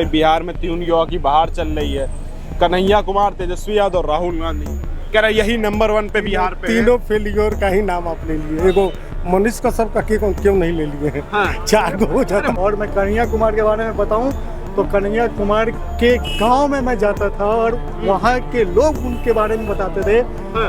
बिहार में 3 युवा की बहार चल रही है। कन्हैया कुमार, तेजस्वी यादव और राहुल गांधी। कह रहा यही नंबर 1 पे बिहार पे तीनों फेलियर का ही नाम आप ले लिए। एगो मनीष कश्यप का क्यों नहीं ले लिए हैं? हाँ। 4 गो हो जाता। और मैं कन्हैया कुमार के बारे में बताऊं तो कन्हैया कुमार के गांव में मैं जाता था और वहाँ के लोग उनके बारे में बताते थे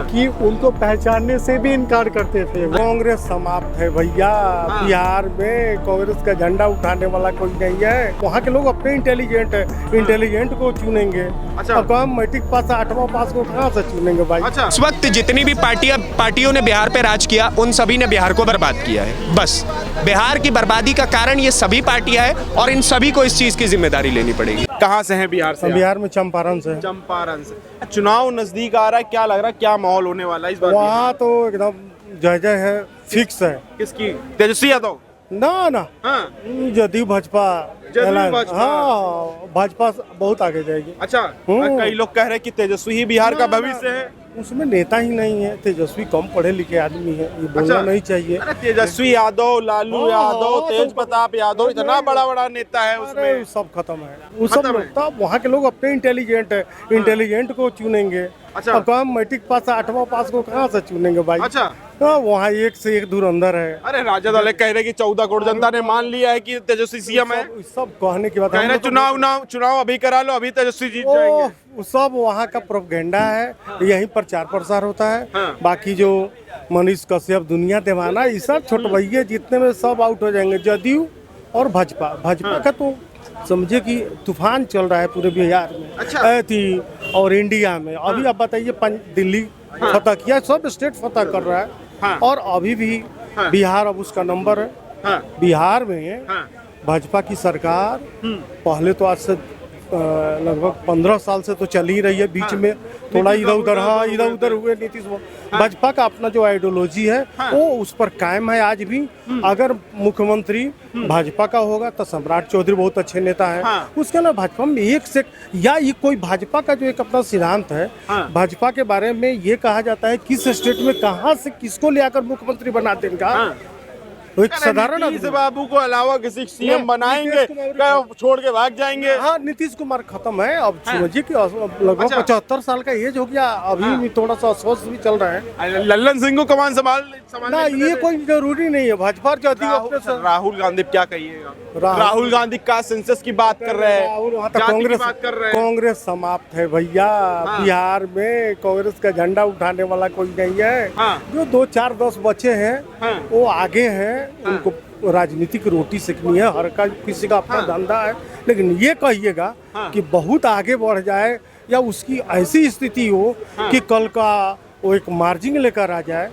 कि उनको पहचानने से भी इनकार करते थे। कांग्रेस समाप्त है भैया। बिहार में कांग्रेस का झंडा उठाने वाला कोई नहीं है। वहाँ के लोग अपने इंटेलिजेंट है, इंटेलिजेंट को चुनेंगे। अच्छा। अब हम मैट्रिक पास 8वां पास को कहाँ से चुनेंगे भाई? अच्छा। इस वक्त जितनी भी पार्टियों ने बिहार पे राज किया उन सभी ने बिहार को बर्बाद किया है। बस बिहार की बर्बादी का कारण ये सभी पार्टियां हैं और इन सभी को इस चीज की जिम्मेदारी लेनी पड़ेगी। कहाँ से हैं बिहार से? बिहार में चंपारण से। चंपारण से। चुनाव नजदीक आ रहा है, क्या लग रहा है, क्या माहौल होने वाला है इस बार? वहाँ तो एकदम जय जय है, फिक्स है। किसकी? तेजस्वी यादव? ना हाँ। जदयू भाजपा। जदयू भाजपा। हाँ, भाजपा बहुत आगे जाएगी। अच्छा। कई लोग कह रहे हैं कि तेजस्वी ही बिहार का भविष्य है। उसमें नेता ही नहीं है। तेजस्वी कम पढ़े लिखे आदमी है, ये बोलना अच्छा। नहीं चाहिए। अरे तेजस्वी यादव, लालू यादव, तेज प्रताप यादव, इतना बड़ा नेता है अरे उसमें। सब खत्म है। वो सब खत्म है। तब वहाँ के लोग अपने इंटेलिजेंट है, इंटेलिजेंट को चुनेंगे। अच्छा। अब हम मैट्रिक पास 8वां पास को कहाँ से चुनेंगे भाई? अच्छा। तो वहाँ एक से एक धुरंधर है। अरे राजद वाले कह रहे कि 14 करोड़ जनता ने मान लिया है कि तेजस्वी सीएम है। सब कहने की बात कह रहे चुनाव अभी करा लो, अभी तेजस्वी जीत जाएंगे। वो सब वहाँ का प्रोपेगेंडा है। यहीं प्रचार प्रसार होता है। हाँ। बाकी जो मनीष कश्यप, दुनिया दीवाना, ये सब छोटे भैया जितने में सब आउट हो जाएंगे। जदयू और भाजपा का तो समझे कि तूफान चल रहा है पूरे बिहार में। अच्छा। थी और इंडिया में अभी आप बताइए, दिल्ली फतह किया, सब स्टेट फतह कर रहा है। हाँ। और अभी भी बिहार अब उसका नंबर है। हाँ। बिहार में हाँ। भाजपा की सरकार पहले तो आज से लगभग 15 साल से तो चल ही रही है। बीच में थोड़ा इधर उधर हुए नीतीश। भाजपा का अपना जो आइडियोलॉजी है वो उस पर कायम है आज भी। अगर मुख्यमंत्री भाजपा का होगा तो सम्राट चौधरी बहुत अच्छे नेता है। उसके अलावा भाजपा में एक से या ये कोई भाजपा का जो एक अपना सिद्धांत है, भाजपा के बारे में ये कहा जाता है किस स्टेट में कहाँ से किसको ले आकर मुख्यमंत्री बना देगा। तो एक साधारण नीतीश बाबू को अलावा किसी सीएम बनाएंगे, छोड़ के भाग जाएंगे। हाँ, नीतीश कुमार खत्म है। अब समझिए कि लगभग 75 साल का एज हो गया। अभी भी थोड़ा सा अस्वस्थ भी चल रहा है। लल्लन सिंह को कमान संभालने ना, ये कोई जरूरी नहीं है। भाजपा राहुल गांधी क्या कहिएगा? राहुल गांधी का सेंसस की बात कर रहे हैं, कांग्रेस कांग्रेस समाप्त है भैया। बिहार में कांग्रेस का झंडा उठाने वाला कोई नहीं है। जो 2 4 10 बच्चे हैं वो आगे हैं। उनको राजनीतिक रोटी सेकनी है। हर का किसी का अपना धंधा है। लेकिन ये कहिएगा कि बहुत आगे बढ़ जाए या उसकी ऐसी स्थिति हो कि कल का वो एक मार्जिन लेकर आ जाए,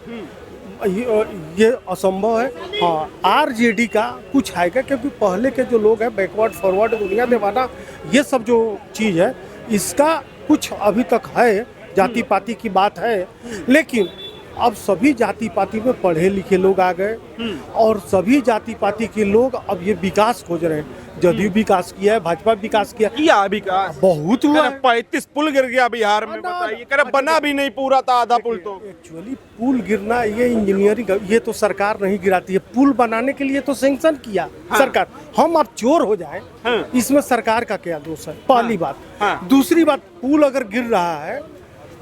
ये असंभव है। हाँ, आरजेडी का कुछ आएगा क्योंकि पहले के जो लोग हैं बैकवर्ड फॉरवर्ड, दुनिया दीवाना, ये सब जो चीज़ है इसका कुछ अभी तक है। जाति पाति की बात है, लेकिन अब सभी जाति पाति में पढ़े लिखे लोग आ गए और सभी जाति पाति के लोग अब ये विकास खोज रहे हैं। जदयू विकास किया है, भाजपा विकास किया विकास बहुत हुआ। 35 पुल गिर गया बिहार में, बताइए। करे बना भी नहीं पूरा था, आधा पुल तो। एक्चुअली पुल गिरना ये इंजीनियरिंग, ये तो सरकार नहीं गिराती है। पुल बनाने के लिए तो सैंक्शन किया सरकार। हम अब चोर हो जाए इसमें सरकार का क्या दोष है? पहली बात। दूसरी बात, पुल अगर गिर रहा है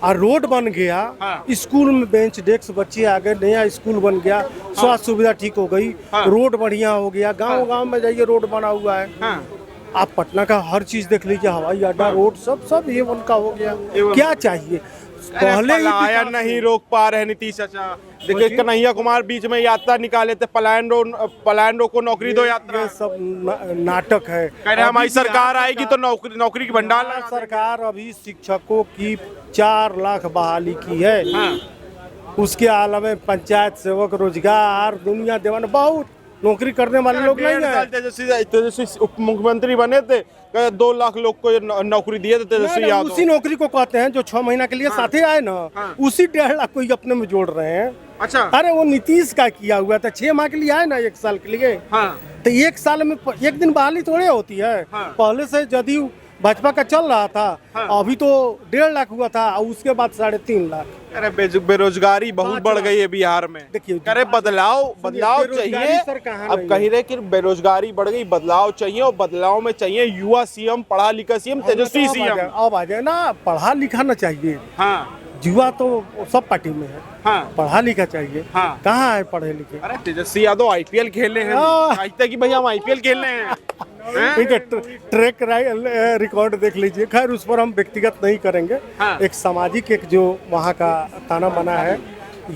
और रोड बन गया, स्कूल में बेंच डेस्क बच्चे आ गए, नया स्कूल बन गया, स्वास्थ्य सुविधा ठीक हो गई, रोड बढ़िया हो गया, गांव में जाइए रोड बना हुआ है। आप पटना का हर चीज देख लीजिए, हवाई अड्डा, रोड, सब ये उनका हो गया। क्या चाहिए? पहले आया नहीं रोक पा रहे नीतीश चाचा। देखिए कन्हैया कुमार बीच में यात्रा निकाले थे, पलायन को नौकरी दो यात्रा। ये सब नाटक है। कह रहे हमारी सरकार आएगी तो नौकरी की भंडार। सरकार अभी शिक्षकों की 4 लाख बहाली की है। उसके अलावा पंचायत सेवक, रोजगार, दुनिया दीवाना, बहुत नौकरी करने वाले लोग नहीं है। तेजस्वी उप मुख्यमंत्री बने थे, 2 लाख लोग को नौकरी दिए थे तेजस्वी यादव। उसी नौकरी को कहते हैं जो 6 महीना के लिए साथे आए ना, उसी 1.5 लाख को अपने में जोड़ रहे हैं। अच्छा। अरे वो नीतीश का किया हुआ था, 6 माह के लिए आए ना, 1 साल के लिए। तो 1 साल में 1 दिन बहाली थोड़े होती है। पहले से जदयू भाजपा का चल रहा था, अभी तो 1.5 लाख हुआ था और उसके बाद 3.5 लाख। अरे बेरोजगारी बहुत बढ़ गई है बिहार में। देखिए, अरे बदलाव बेरोजगारी चाहिए। सर कहाँ अब नहीं कह रहे कि बेरोजगारी बढ़ गई, बदलाव चाहिए, और बदलाव में चाहिए युवा सीएम, पढ़ा लिखा सीएम, तेजस्वी सीएम। अब आ जाए ना, पढ़ा लिखा ना चाहिए। हाँ युवा तो सब पार्टी में है, हाँ पढ़ा लिखा चाहिए। हाँ। कहाँ है पढ़े लिखे? अरे तेजस्वी यादव आईपीएल खेलने हैं, कहते कि भैया हम आईपीएल खेलने हैं। ठीक है, ट्रैक रिकॉर्ड देख लीजिए। खैर उस पर हम व्यक्तिगत नहीं करेंगे। हाँ। एक सामाजिक एक जो वहाँ का ताना बना है,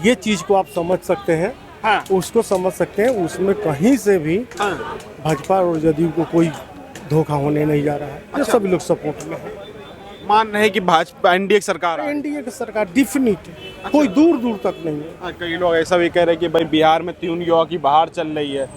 ये चीज को आप समझ सकते हैं। हाँ। उसको समझ सकते हैं। उसमें कहीं से भी हाँ। भाजपा और जदयू को कोई धोखा होने नहीं जा रहा है। ये सभी लोग सपोर्ट में है। मान रहे हैं कि भाजपा एनडीए सरकार है। एनडीए की सरकार डिफिनिट, कोई दूर दूर तक नहीं है। हाँ, कई लोग ऐसा भी कह रहे हैं कि भाई बिहार में 3 युवा की बहार चल रही है,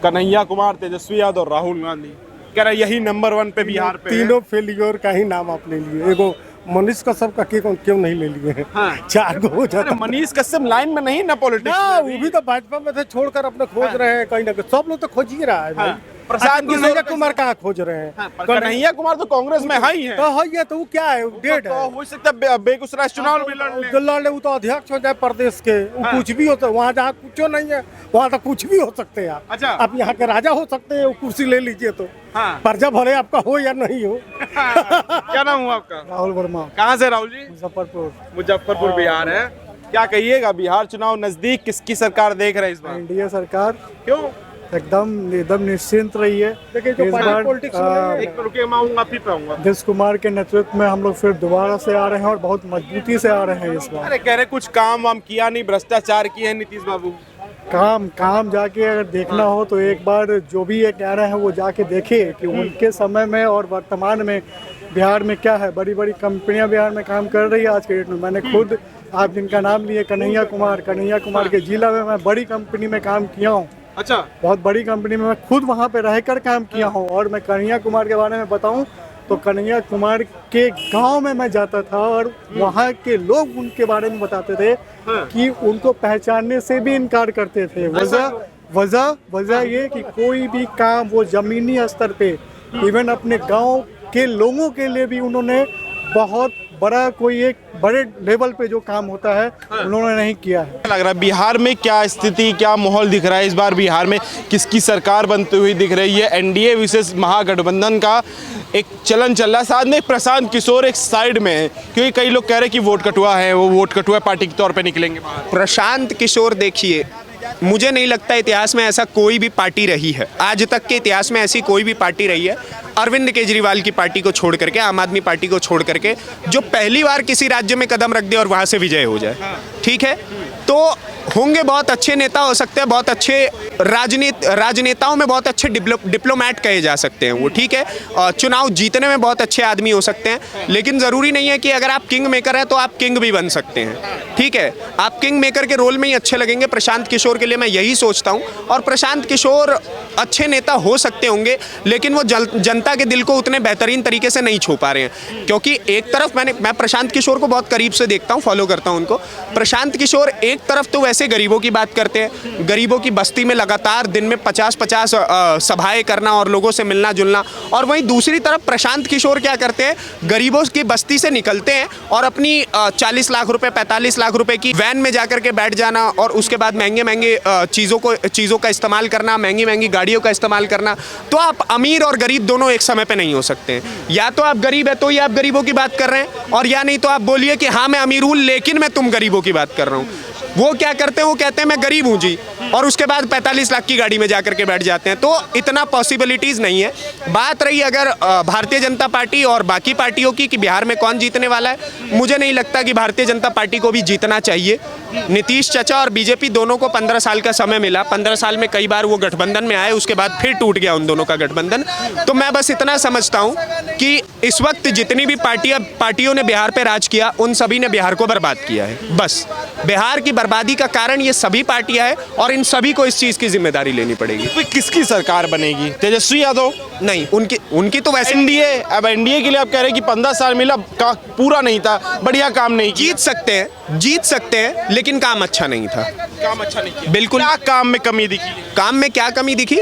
कन्हैया कुमार, तेजस्वी यादव और राहुल गांधी। कह रहे यही नंबर 1 पे बिहार पे है। तीनों फेलियर का ही नाम आप ले लिए। एगो मनीष कश्यप का क्यों नहीं ले लिए हैं? हाँ। 4 गो हो जाता। अरे मनीष कश्यप लाइन में नहीं ना पॉलिटिक्स ना, में वो भी तो भाजपा में थे, छोड़कर अपने खोज रहे हैं कहीं ना कहीं। सब लोग तो खोज ही रहा है भाई। हाँ। प्रशांत कन्हैया कुमार कहाँ खोज रहे हैं? पर कन्हैया कुमार तो कांग्रेस में है ही है। तो है ये, तो वो क्या है? डेड तो है। हो सकता है बेगूसराय चुनाव भी लड़ ले। जो लड़ ले वो तो अध्यक्ष हो जाए प्रदेश के। वो हाँ। कुछ भी होता है। वहाँ जहाँ कुछ नहीं है, वहाँ तो कुछ भी हो सकते हैं आप। अच्छा। आप यहाँ के राजा हो सकते हैं, वो कुर्सी ले लीजिए तो। हाँ। पर्जा भले आपका हो या नहीं हो। क्या नाम हुआ आपका? राहुल वर्मा, कहाँ से राहुल जी? मुजफ्फरपुर। मुजफ्फरपुर बिहार है। क्या कहिएगा, बिहार चुनाव नजदीक, किसकी सरकार देख रहे हैं इस बार? एनडीए सरकार क्यों? एकदम निश्चिंत रही है। देखिए, जो इस पार्टी बार पॉलिटिक्स में नहीं है। एक रुके, मैं आऊंगा फिर पे आऊंगा। नीतीश कुमार के नेतृत्व में हम लोग फिर दोबारा से आ रहे हैं और बहुत मजबूती से आ रहे हैं इस बार। अरे कह रहे कुछ काम वाम किया नहीं, भ्रष्टाचार किए हैं नीतीश बाबू। काम जाके अगर देखना हो तो एक बार जो भी ये कह रहे हैं वो जाके देखे कि उनके समय में और वर्तमान में बिहार में क्या है। बड़ी बड़ी कंपनियां बिहार में काम कर रही है आज के डेट में। मैंने खुद, आप जिनका नाम लिए, कन्हैया कुमार के जिला में मैं बड़ी कंपनी में काम किया हूँ। अच्छा। बहुत बड़ी कंपनी में मैं खुद वहाँ पे रहकर काम किया हूँ। और मैं कन्हैया कुमार के बारे में बताऊँ तो कन्हैया कुमार के गांव में मैं जाता था और वहाँ के लोग उनके बारे में बताते थे कि उनको पहचानने से भी इनकार करते थे। वजह ये कि कोई भी काम वो जमीनी स्तर पे, इवन अपने गांव के लोगों के लिए भी उन्होंने बहुत बड़ा, कोई एक बड़े लेवल पे जो काम होता है उन्होंने नहीं किया है। लग रहा है बिहार में क्या स्थिति, क्या माहौल दिख रहा है इस बार? बिहार में किसकी सरकार बनती हुई दिख रही है? एनडीए विशेष महागठबंधन का एक चलन चल रहा है। साथ में प्रशांत किशोर एक साइड में है, क्योंकि कई लोग कह रहे हैं कि वोट कटुआ है, वो वोट कटुआ पार्टी के तौर पे निकलेंगे बाहर। प्रशांत किशोर, देखिए, मुझे नहीं लगता इतिहास में ऐसा कोई भी पार्टी रही है, आज तक के इतिहास में ऐसी कोई भी पार्टी रही है, अरविंद केजरीवाल की पार्टी को छोड़ करके, आम आदमी पार्टी को छोड़ करके, जो पहली बार किसी राज्य में कदम रख दे और वहां से विजय हो जाए। ठीक है, तो होंगे बहुत अच्छे नेता, हो सकते हैं बहुत अच्छे राजनेताओं में बहुत अच्छे डिप्लोमैट कहे जा सकते हैं वो, ठीक है, चुनाव जीतने में बहुत अच्छे आदमी हो सकते हैं, लेकिन ज़रूरी नहीं है कि अगर आप किंग मेकर हैं तो आप किंग भी बन सकते हैं। ठीक है, आप किंग मेकर के रोल में ही अच्छे लगेंगे। प्रशांत किशोर के लिए मैं यही सोचता हूँ, और प्रशांत किशोर अच्छे नेता हो सकते होंगे, लेकिन वो जनता के दिल को उतने बेहतरीन तरीके से नहीं छू पा रहे हैं। क्योंकि एक तरफ मैं प्रशांत किशोर को बहुत करीब से देखता हूँ, फॉलो करता हूँ उनको। प्रशांत किशोर एक तरफ तो वैसे गरीबों की बात करते हैं, गरीबों की बस्ती में लगातार दिन में 50-50 सभाएं करना और लोगों से मिलना जुलना, और वहीं दूसरी तरफ प्रशांत किशोर क्या करते हैं, गरीबों की बस्ती से निकलते हैं और अपनी 40 लाख रुपए 45 लाख रुपए की वैन में जाकर के बैठ जाना, और उसके बाद महंगे महंगे चीज़ों का इस्तेमाल करना, महंगी महंगी गाड़ियों का इस्तेमाल करना। तो आप अमीर और गरीब दोनों एक समय पे नहीं हो सकते हैं। या तो आप गरीब है तो ये आप गरीबों की बात कर रहे हैं, और या नहीं तो आप बोलिए कि हाँ मैं अमीर हूँ लेकिन मैं तुम गरीबों की बात कर रहा हूँ। वो क्या करते हैं, वो कहते हैं मैं गरीब हूँ जी, और उसके बाद 45 लाख की गाड़ी में जाकर के बैठ जाते हैं। तो इतना पॉसिबिलिटीज़ नहीं है। बात रही अगर भारतीय जनता पार्टी और बाकी पार्टियों की कि बिहार में कौन जीतने वाला है, मुझे नहीं लगता कि भारतीय जनता पार्टी को भी जीतना चाहिए। नीतीश चाचा और बीजेपी दोनों को 15 साल का समय मिला, 15 साल में कई बार वो गठबंधन में आए, उसके बाद फिर टूट गया उन दोनों का गठबंधन। तो मैं बस इतना समझता हूँ कि इस वक्त जितनी भी पार्टियों ने बिहार पे राज किया, उन सभी ने बिहार को बर्बाद किया है। बस बिहार की बर्बादी का कारण ये सभी पार्टियां हैं, और इन सभी को इस चीज की जिम्मेदारी लेनी पड़ेगी। तो किसकी सरकार बनेगी? तेजस्वी यादव? नहीं, उनकी तो वैसे एनडीए। अब एनडीए के लिए आप कह रहे हैं कि 15 साल मिला, पूरा नहीं था, बढ़िया काम नहीं किया। जीत सकते हैं लेकिन काम अच्छा नहीं था। काम अच्छा नहीं किया, बिल्कुल। क्या काम में कमी दिखी? काम में क्या कमी दिखी?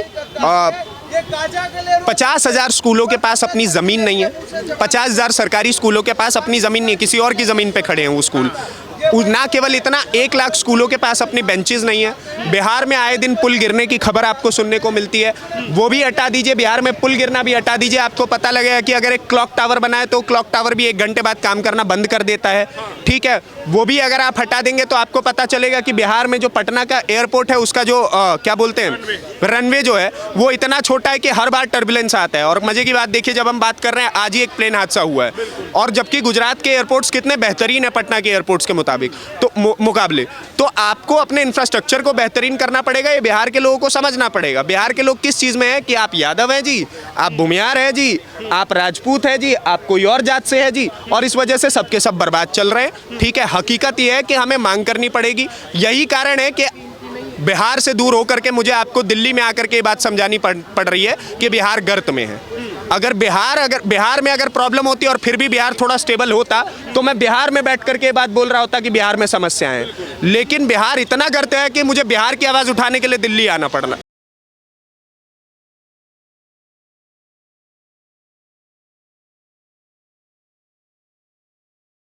50,000 स्कूलों के पास अपनी ज़मीन नहीं है, 50,000 सरकारी स्कूलों के पास अपनी ज़मीन नहीं है, किसी और की ज़मीन पे खड़े हैं वो स्कूल। ना केवल इतना, 1 लाख स्कूलों के पास अपनी बेंचेस नहीं है। बिहार में आए दिन पुल गिरने की खबर आपको सुनने को मिलती है, वो भी हटा दीजिए, बिहार में पुल गिरना भी हटा दीजिए। आपको पता लगेगा कि अगर एक क्लॉक टावर बनाए तो क्लॉक टावर भी 1 घंटे बाद काम करना बंद कर देता है, ठीक है। वो भी अगर आप हटा देंगे तो आपको पता चलेगा कि बिहार में जो पटना का एयरपोर्ट है उसका जो क्या बोलते हैं, रनवे जो है वो इतना छोटा है कि हर बार टर्बुलेंस आता है। और मजे की बात देखिए, जब हम बात कर रहे हैं, आज ही एक प्लेन हादसा हुआ है, और जबकि गुजरात के एयरपोर्ट्स कितने बेहतरीन है पटना के एयरपोर्ट्स के मुताबिक, तो मुकाबले, तो आपको अपने इंफ्रास्ट्रक्चर को बेहतरीन करना पड़ेगा। ये बिहार के लोगों को समझना पड़ेगा। बिहार के लोग किस चीज़ में है कि आप यादव हैं जी, आप भूमियार हैं जी, आप राजपूत हैं जी, आप कोई और जात से है जी, और इस वजह से सबके सब बर्बाद चल रहे हैं, ठीक है। हकीकत ये है कि हमें मांग करनी पड़ेगी। यही कारण है कि बिहार से दूर होकर के मुझे आपको दिल्ली में आकर के ये बात समझानी पड़ रही है कि बिहार गर्त में है। अगर बिहार में अगर प्रॉब्लम होती और फिर भी बिहार थोड़ा स्टेबल होता तो मैं बिहार में बैठ करके ये बात बोल रहा होता कि बिहार में समस्याएं हैं। लेकिन बिहार इतना गर्त है कि मुझे बिहार की आवाज़ उठाने के लिए दिल्ली आना पड़ना